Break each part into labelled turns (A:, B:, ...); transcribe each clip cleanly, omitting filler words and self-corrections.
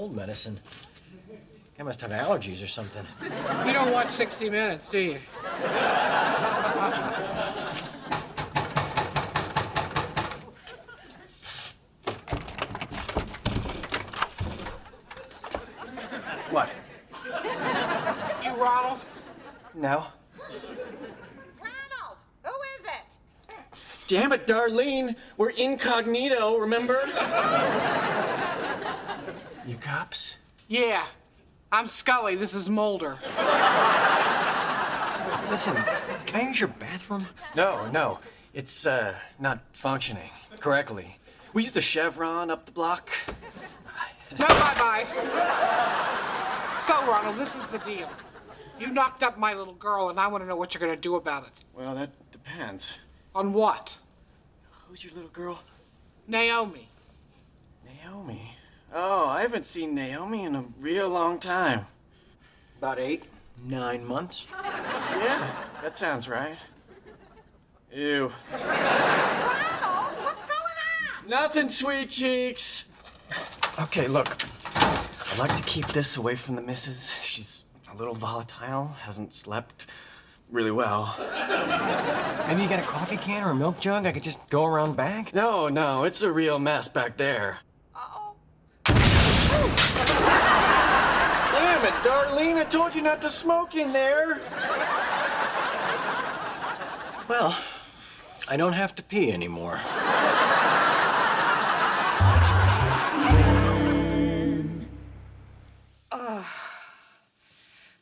A: cold medicine. I must have allergies or something.
B: You don't watch 60 Minutes, do you?
A: What?
B: You Ronald?
A: No.
C: Ronald, who is it?
A: Damn it, Darlene. We're incognito, remember? You cops?
B: Yeah. I'm Scully. This is Mulder.
A: Listen, can I use your bathroom? No. It's, not functioning correctly. We use the Chevron up the block.
B: No, bye-bye. So, Ronald, this is the deal. You knocked up my little girl, and I want to know what you're going to do about it.
A: Well, that depends.
B: On what?
A: Who's your little girl?
B: Naomi.
A: Naomi. Oh, I haven't seen Naomi in a real long time. About 8, 9 months. Yeah, that sounds right. Ew.
C: Ronald, what's going on?
A: Nothing, sweet cheeks. Okay, look. I'd like to keep this away from the missus. She's a little volatile, hasn't slept really well. Maybe you got a coffee can or a milk jug I could just go around back? No, it's a real mess back there.
C: Uh-oh.
A: Damn it, Darlene, I told you not to smoke in there. Well, I don't have to pee anymore.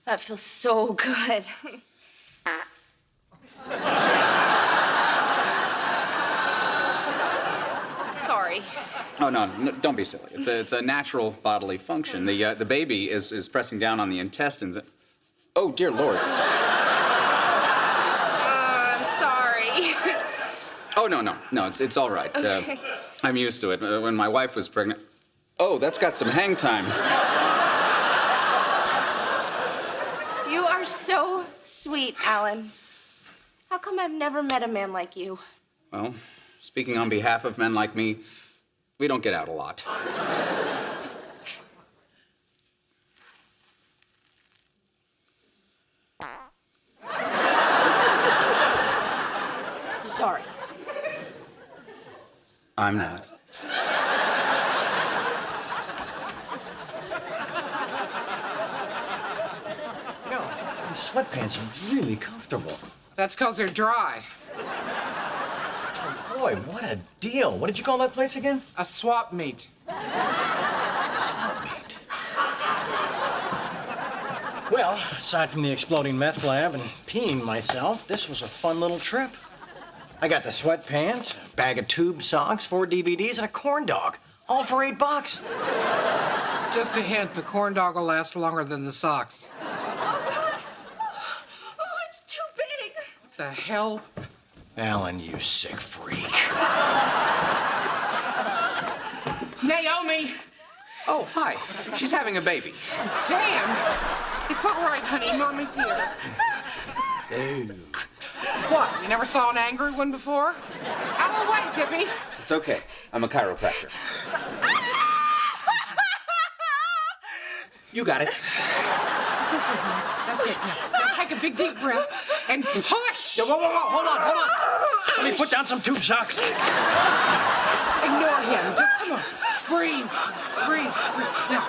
D: That feels so good. Sorry.
E: Oh, no, don't be silly. It's a natural bodily function. The baby is pressing down on the intestines. Oh, dear Lord.
D: I'm sorry.
E: Oh, no, it's all right.
D: Okay.
E: I'm used to it. When my wife was pregnant... Oh, that's got some hang time.
D: You are so sweet, Alan. How come I've never met a man like you?
E: Well, speaking on behalf of men like me, we don't get out a lot.
D: Sorry.
E: I'm not.
A: These sweatpants are really comfortable.
B: That's because they're dry.
A: Boy, what a deal. What did you call that place again?
B: A swap meet.
A: Swap meet. Well, aside from the exploding meth lab and peeing myself, this was a fun little trip. I got the sweatpants, a bag of tube socks, 4 DVDs, and a corn dog, all for $8.
B: Just a hint, the corn dog will last longer than the socks.
D: Oh, it's too big.
B: What the hell?
A: Alan, you sick freak.
B: Naomi!
E: Oh, hi. She's having a baby.
B: Damn! It's all right, honey. Mommy's here.
A: Ew.
B: What? You never saw an angry one before? Out of the way, Zippy.
E: It's okay. I'm a chiropractor. You got it.
B: It's okay, honey. That's it. Now take a big deep breath and push!
A: Whoa, hold on. Let me put down some tube socks.
B: Ignore him. Just come on. Breathe. Now,